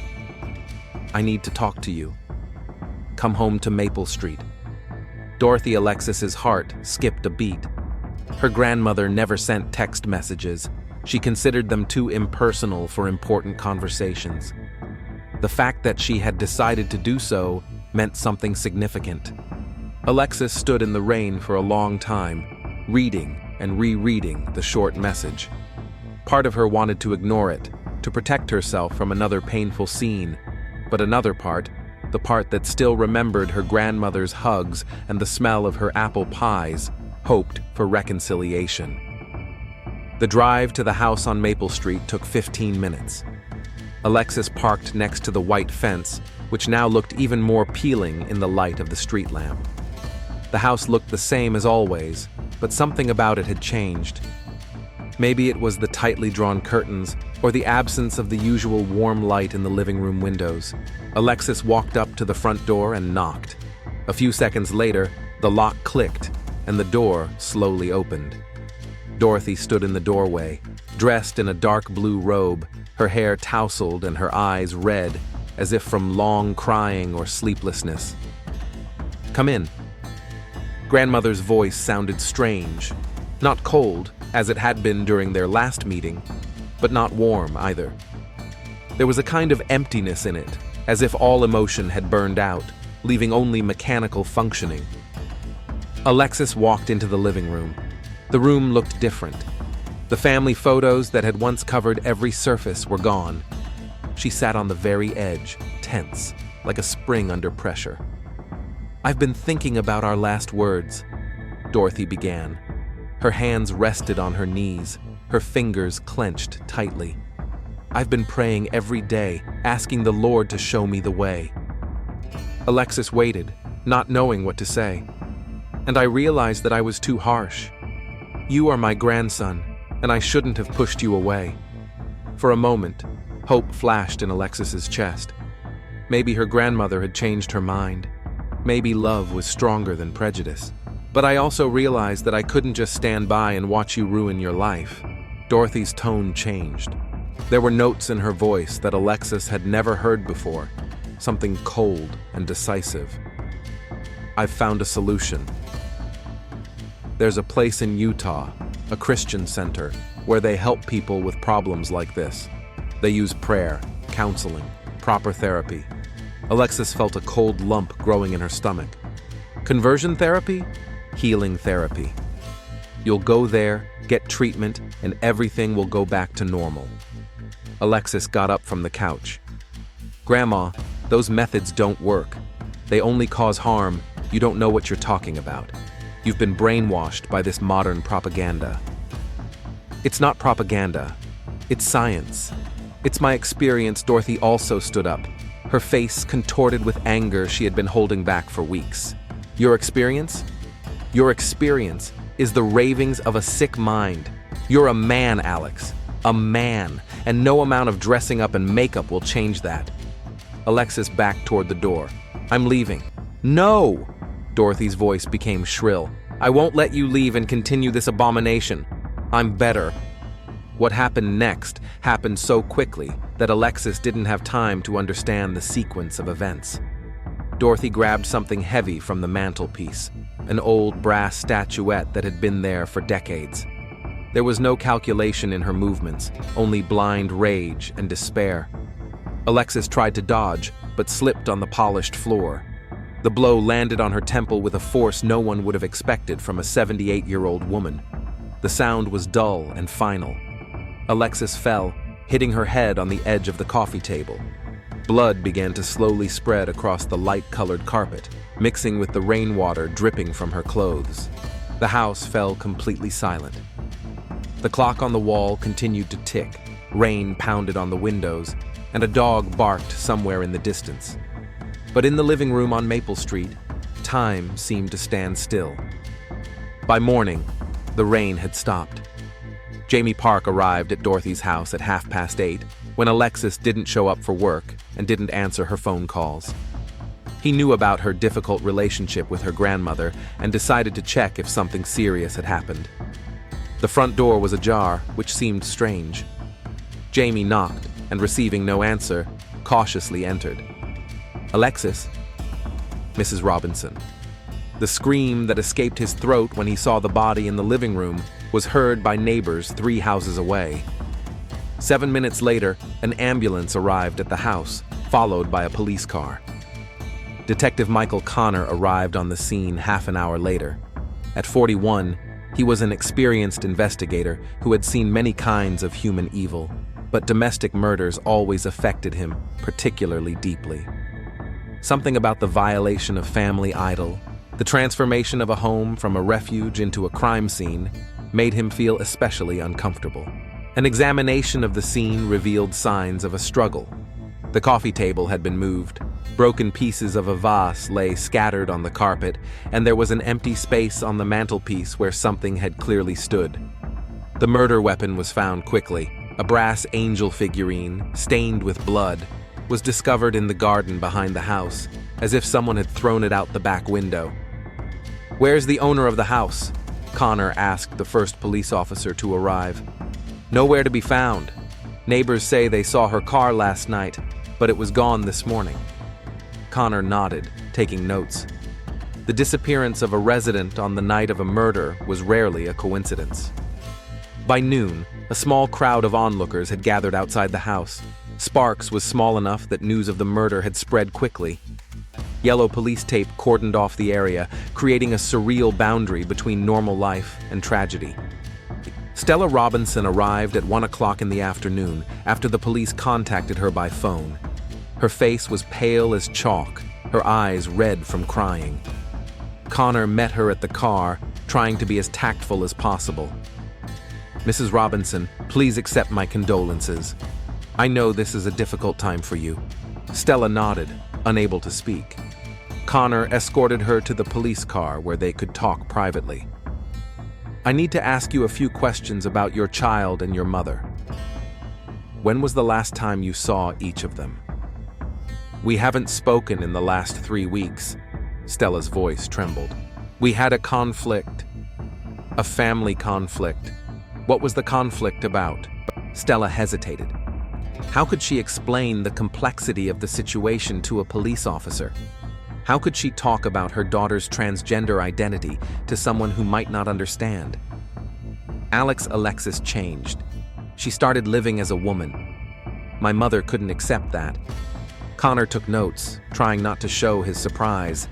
I need to talk to you. Come home to Maple Street. Dorothy Alexis's heart skipped a beat. Her grandmother never sent text messages. She considered them too impersonal for important conversations. The fact that she had decided to do so meant something significant. Alexis stood in the rain for a long time, reading and rereading the short message. Part of her wanted to ignore it, to protect herself from another painful scene, but another part, the part that still remembered her grandmother's hugs and the smell of her apple pies, hoped for reconciliation. The drive to the house on Maple Street took 15 minutes. Alexis parked next to the white fence, which now looked even more appealing in the light of the street lamp. The house looked the same as always, but something about it had changed. Maybe it was the tightly drawn curtains or the absence of the usual warm light in the living room windows. Alexis walked up to the front door and knocked. A few seconds later, the lock clicked and the door slowly opened. Dorothy stood in the doorway, dressed in a dark blue robe, her hair tousled and her eyes red, as if from long crying or sleeplessness. Come in. Grandmother's voice sounded strange, not cold, as it had been during their last meeting, but not warm either. There was a kind of emptiness in it, as if all emotion had burned out, leaving only mechanical functioning. Alexis walked into the living room. The room looked different. The family photos that had once covered every surface were gone. She sat on the very edge, tense, like a spring under pressure. I've been thinking about our last words, Dorothy began. Her hands rested on her knees, her fingers clenched tightly. I've been praying every day, asking the Lord to show me the way. Alexis waited, not knowing what to say. And I realized that I was too harsh. You are my grandson, and I shouldn't have pushed you away. For a moment, hope flashed in Alexis's chest. Maybe her grandmother had changed her mind. Maybe love was stronger than prejudice. But I also realized that I couldn't just stand by and watch you ruin your life. Dorothy's tone changed. There were notes in her voice that Alexis had never heard before, something cold and decisive. I've found a solution. There's a place in Utah, a Christian center, where they help people with problems like this. They use prayer, counseling, proper therapy. Alexis felt a cold lump growing in her stomach. Conversion therapy? healing therapy. You'll go there, get treatment, and everything will go back to normal. Alexis got up from the couch. Grandma, those methods don't work. They only cause harm. You don't know what you're talking about. You've been brainwashed by this modern propaganda. It's not propaganda. It's science. It's my experience. Dorothy also stood up, her face contorted with anger she had been holding back for weeks. Your experience? Your experience is the ravings of a sick mind. You're a man, Alex. A man. And no amount of dressing up and makeup will change that. Alexis backed toward the door. I'm leaving. No! Dorothy's voice became shrill. I won't let you leave and continue this abomination. I'm better. What happened next happened so quickly that Alexis didn't have time to understand the sequence of events. Dorothy grabbed something heavy from the mantelpiece, an old brass statuette that had been there for decades. There was no calculation in her movements, only blind rage and despair. Alexis tried to dodge, but slipped on the polished floor. The blow landed on her temple with a force no one would have expected from a 78-year-old woman. The sound was dull and final. Alexis fell, hitting her head on the edge of the coffee table. Blood began to slowly spread across the light-colored carpet, mixing with the rainwater dripping from her clothes. The house fell completely silent. The clock on the wall continued to tick, rain pounded on the windows, and a dog barked somewhere in the distance. But in the living room on Maple Street, time seemed to stand still. By morning, the rain had stopped. Jamie Park arrived at Dorothy's house at 8:30 when Alexis didn't show up for work and didn't answer her phone calls. He knew about her difficult relationship with her grandmother and decided to check if something serious had happened. The front door was ajar, which seemed strange. Jamie knocked and, receiving no answer, cautiously entered. Alexis? Mrs. Robinson. The scream that escaped his throat when he saw the body in the living room was heard by neighbors 3 houses away. 7 minutes later, an ambulance arrived at the house, followed by a police car. Detective Michael Connor arrived on the scene half an hour later. At 41, he was an experienced investigator who had seen many kinds of human evil, but domestic murders always affected him particularly deeply. Something about the violation of family idol, the transformation of a home from a refuge into a crime scene, made him feel especially uncomfortable. An examination of the scene revealed signs of a struggle. The coffee table had been moved, broken pieces of a vase lay scattered on the carpet, and there was an empty space on the mantelpiece where something had clearly stood. The murder weapon was found quickly. A brass angel figurine, stained with blood, was discovered in the garden behind the house, as if someone had thrown it out the back window. Where's the owner of the house? Connor asked the first police officer to arrive. Nowhere to be found. Neighbors say they saw her car last night, but it was gone this morning. Connor nodded, taking notes. The disappearance of a resident on the night of a murder was rarely a coincidence. By noon, a small crowd of onlookers had gathered outside the house. Sparks was small enough that news of the murder had spread quickly. Yellow police tape cordoned off the area, creating a surreal boundary between normal life and tragedy. Stella Robinson arrived at 1 o'clock in the afternoon after the police contacted her by phone. Her face was pale as chalk, her eyes red from crying. Connor met her at the car, trying to be as tactful as possible. Mrs. Robinson, please accept my condolences. I know this is a difficult time for you. Stella nodded, unable to speak. Connor escorted her to the police car where they could talk privately. I need to ask you a few questions about your child and your mother. When was the last time you saw each of them? We haven't spoken in the last 3 weeks. Stella's voice trembled. We had a conflict. A family conflict. What was the conflict about? Stella hesitated. How could she explain the complexity of the situation to a police officer? How could she talk about her daughter's transgender identity to someone who might not understand? Alexis changed. She started living as a woman. My mother couldn't accept that. Connor took notes, trying not to show his surprise.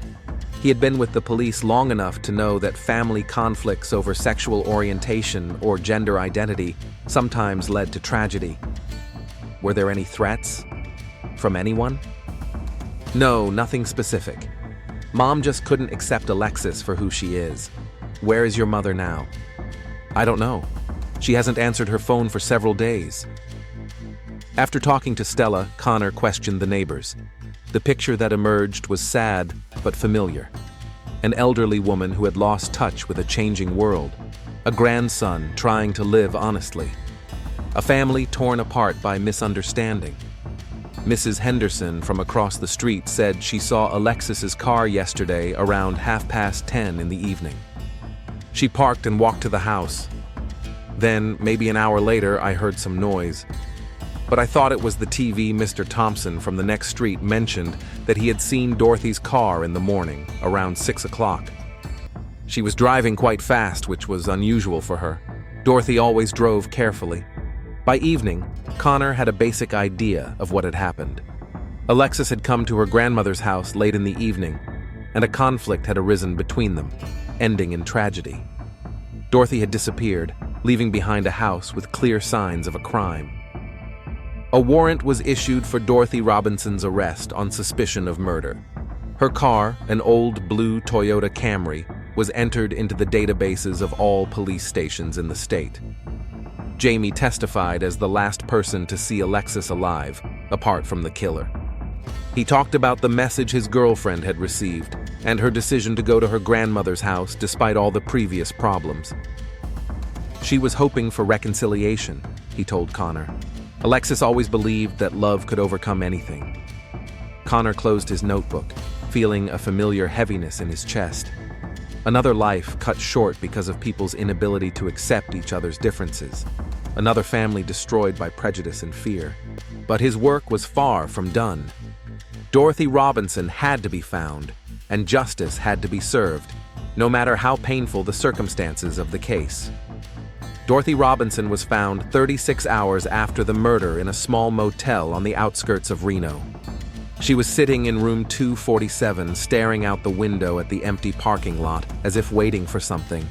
He had been with the police long enough to know that family conflicts over sexual orientation or gender identity sometimes led to tragedy. Were there any threats? From anyone? No, nothing specific. Mom just couldn't accept Alexis for who she is. Where is your mother now? I don't know. She hasn't answered her phone for several days. After talking to Stella, Connor questioned the neighbors. The picture that emerged was sad but familiar. An elderly woman who had lost touch with a changing world. A grandson trying to live honestly. A family torn apart by misunderstanding. Mrs. Henderson from across the street said she saw Alexis's car yesterday around 10:30 in the evening. She parked and walked to the house. Then, maybe an hour later, I heard some noise. But I thought it was the TV Mr. Thompson from the next street mentioned that he had seen Dorothy's car in the morning, around 6 o'clock. She was driving quite fast, which was unusual for her. Dorothy always drove carefully. By evening, Connor had a basic idea of what had happened. Alexis had come to her grandmother's house late in the evening, and a conflict had arisen between them, ending in tragedy. Dorothy had disappeared, leaving behind a house with clear signs of a crime. A warrant was issued for Dorothy Robinson's arrest on suspicion of murder. Her car, an old blue Toyota Camry, was entered into the databases of all police stations in the state. Jamie testified as the last person to see Alexis alive, apart from the killer. He talked about the message his girlfriend had received and her decision to go to her grandmother's house despite all the previous problems. She was hoping for reconciliation, he told Connor. Alexis always believed that love could overcome anything. Connor closed his notebook, feeling a familiar heaviness in his chest. Another life cut short because of people's inability to accept each other's differences. Another family destroyed by prejudice and fear. But his work was far from done. Dorothy Robinson had to be found, and justice had to be served, no matter how painful the circumstances of the case. Dorothy Robinson was found 36 hours after the murder in a small motel on the outskirts of Reno. She was sitting in room 247, staring out the window at the empty parking lot, as if waiting for something.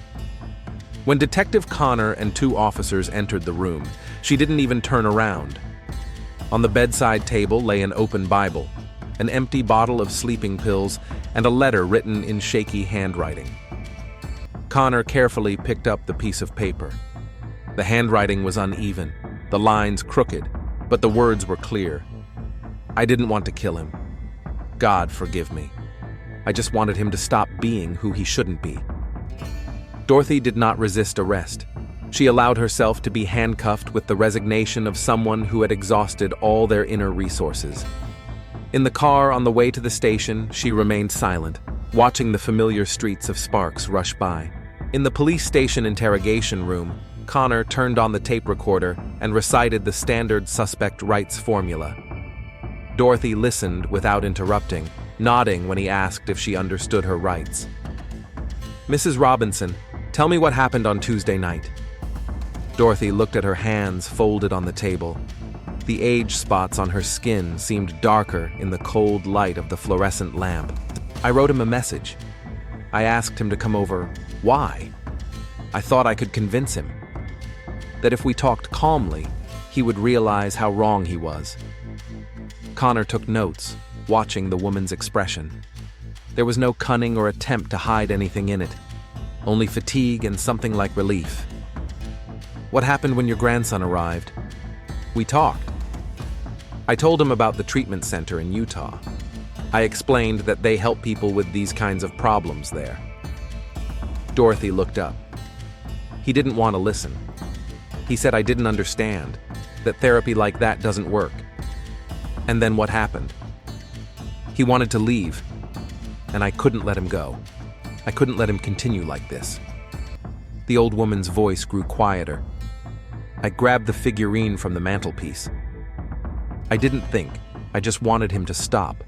When Detective Connor and 2 officers entered the room, she didn't even turn around. On the bedside table lay an open Bible, an empty bottle of sleeping pills, and a letter written in shaky handwriting. Connor carefully picked up the piece of paper. The handwriting was uneven, the lines crooked, but the words were clear. I didn't want to kill him. God forgive me. I just wanted him to stop being who he shouldn't be. Dorothy did not resist arrest. She allowed herself to be handcuffed with the resignation of someone who had exhausted all their inner resources. In the car on the way to the station, she remained silent, watching the familiar streets of Sparks rush by. In the police station interrogation room, Connor turned on the tape recorder and recited the standard suspect rights formula. Dorothy listened without interrupting, nodding when he asked if she understood her rights. Mrs. Robinson, tell me what happened on Tuesday night. Dorothy looked at her hands folded on the table. The age spots on her skin seemed darker in the cold light of the fluorescent lamp. I wrote him a message. I asked him to come over. Why? I thought I could convince him. That if we talked calmly, he would realize how wrong he was. Connor took notes, watching the woman's expression. There was no cunning or attempt to hide anything in it, only fatigue and something like relief. What happened when your grandson arrived? We talked. I told him about the treatment center in Utah. I explained that they help people with these kinds of problems there. Dorothy looked up. He didn't want to listen. He said I didn't understand, that therapy like that doesn't work. And then what happened? He wanted to leave, and I couldn't let him go. I couldn't let him continue like this. The old woman's voice grew quieter. I grabbed the figurine from the mantelpiece. I didn't think, I just wanted him to stop.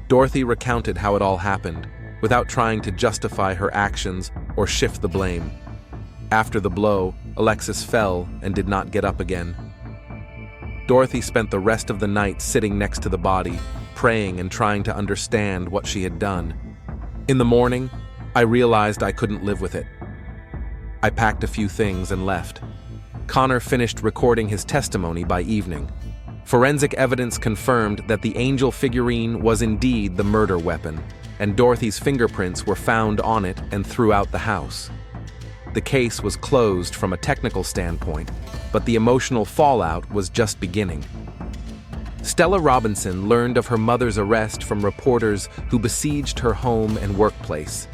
Dorothy recounted how it all happened, without trying to justify her actions or shift the blame. After the blow, Alexis fell and did not get up again. Dorothy spent the rest of the night sitting next to the body, praying and trying to understand what she had done. In the morning, I realized I couldn't live with it. I packed a few things and left. Connor finished recording his testimony by evening. Forensic evidence confirmed that the angel figurine was indeed the murder weapon, and Dorothy's fingerprints were found on it and throughout the house. The case was closed from a technical standpoint, but the emotional fallout was just beginning. Stella Robinson learned of her mother's arrest from reporters who besieged her home and workplace.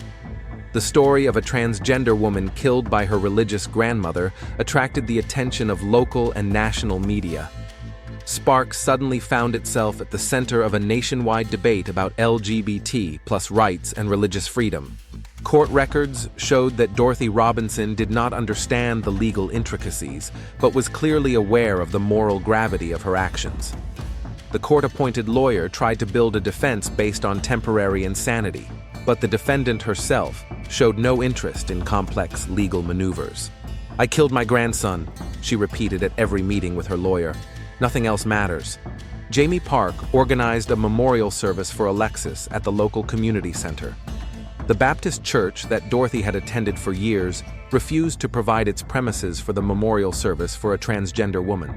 The story of a transgender woman killed by her religious grandmother attracted the attention of local and national media. Sparks suddenly found itself at the center of a nationwide debate about LGBT plus rights and religious freedom. Court records showed that Dorothy Robinson did not understand the legal intricacies, but was clearly aware of the moral gravity of her actions. The court-appointed lawyer tried to build a defense based on temporary insanity, but the defendant herself showed no interest in complex legal maneuvers. "I killed my grandson," she repeated at every meeting with her lawyer. "Nothing else matters." Jamie Park organized a memorial service for Alexis at the local community center. The Baptist church that Dorothy had attended for years refused to provide its premises for the memorial service for a transgender woman.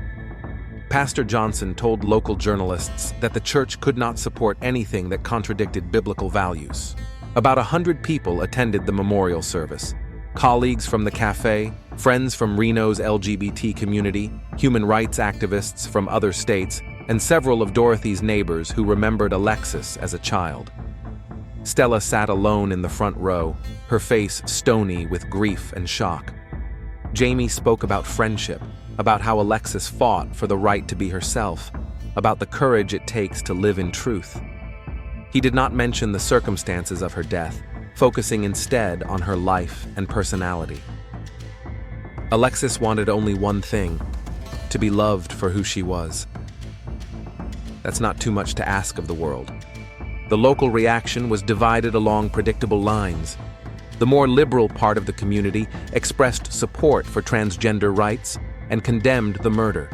Pastor Johnson told local journalists that the church could not support anything that contradicted biblical values. About 100 people attended the memorial service. Colleagues from the cafe, friends from Reno's LGBT community, human rights activists from other states, and several of Dorothy's neighbors who remembered Alexis as a child. Stella sat alone in the front row, her face stony with grief and shock. Jamie spoke about friendship, about how Alexis fought for the right to be herself, about the courage it takes to live in truth. He did not mention the circumstances of her death, focusing instead on her life and personality. Alexis wanted only one thing: to be loved for who she was. That's not too much to ask of the world. The local reaction was divided along predictable lines. The more liberal part of the community expressed support for transgender rights and condemned the murder.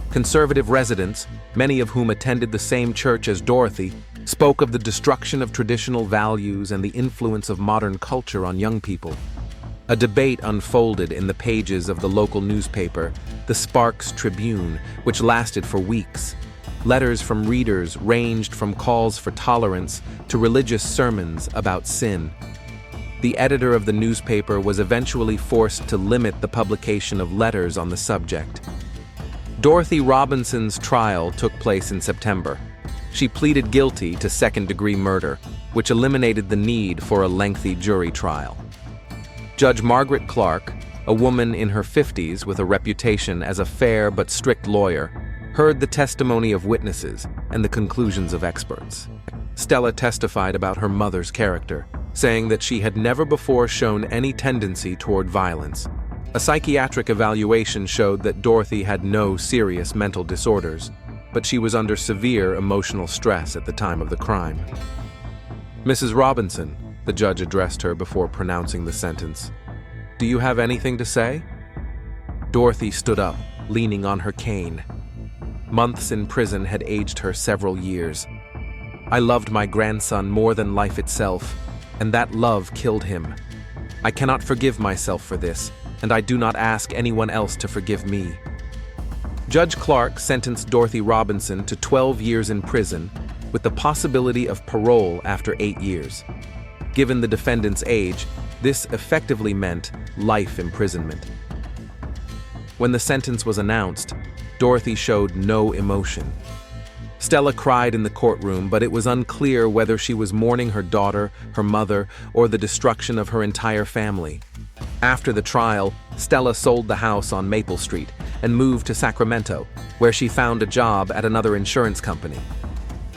Conservative residents, many of whom attended the same church as Dorothy, spoke of the destruction of traditional values and the influence of modern culture on young people. A debate unfolded in the pages of the local newspaper, the Sparks Tribune, which lasted for weeks. Letters from readers ranged from calls for tolerance to religious sermons about sin. The editor of the newspaper was eventually forced to limit the publication of letters on the subject. Dorothy Robinson's trial took place in September. She pleaded guilty to second-degree murder, which eliminated the need for a lengthy jury trial. Judge Margaret Clark, a woman in her 50s with a reputation as a fair but strict lawyer, heard the testimony of witnesses and the conclusions of experts. Stella testified about her mother's character, saying that she had never before shown any tendency toward violence. A psychiatric evaluation showed that Dorothy had no serious mental disorders, but she was under severe emotional stress at the time of the crime. "Mrs. Robinson," the judge addressed her before pronouncing the sentence, "do you have anything to say?" Dorothy stood up, leaning on her cane. Months in prison had aged her several years. "I loved my grandson more than life itself, and that love killed him. I cannot forgive myself for this, and I do not ask anyone else to forgive me." Judge Clark sentenced Dorothy Robinson to 12 years in prison, with the possibility of parole after 8 years. Given the defendant's age, this effectively meant life imprisonment. When the sentence was announced, Dorothy showed no emotion. Stella cried in the courtroom, but it was unclear whether she was mourning her daughter, her mother, or the destruction of her entire family. After the trial, Stella sold the house on Maple Street and moved to Sacramento, where she found a job at another insurance company.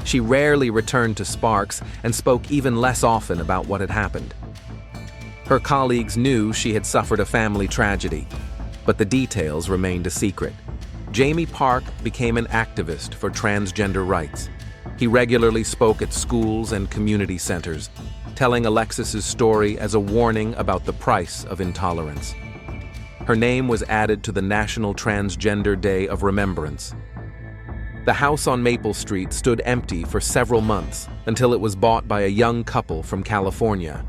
She rarely returned to Sparks and spoke even less often about what had happened. Her colleagues knew she had suffered a family tragedy, but the details remained a secret. Jamie Park became an activist for transgender rights. He regularly spoke at schools and community centers, telling Alexis's story as a warning about the price of intolerance. Her name was added to the National Transgender Day of Remembrance. The house on Maple Street stood empty for several months until it was bought by a young couple from California.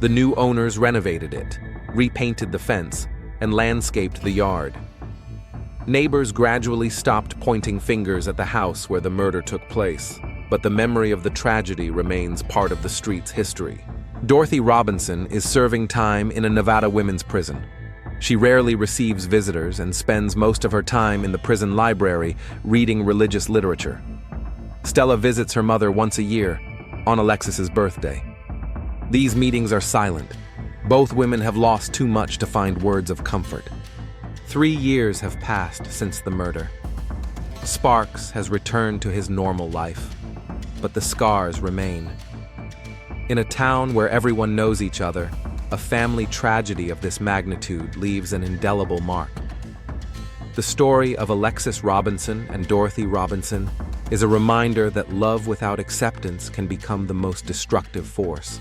The new owners renovated it, repainted the fence, and landscaped the yard. Neighbors gradually stopped pointing fingers at the house where the murder took place, but the memory of the tragedy remains part of the street's history. Dorothy Robinson is serving time in a Nevada women's prison. She rarely receives visitors and spends most of her time in the prison library reading religious literature. Stella visits her mother once a year, on Alexis's birthday. These meetings are silent. Both women have lost too much to find words of comfort. 3 years have passed since the murder. Sparks has returned to his normal life, but the scars remain. In a town where everyone knows each other, a family tragedy of this magnitude leaves an indelible mark. The story of Alexis Robinson and Dorothy Robinson is a reminder that love without acceptance can become the most destructive force.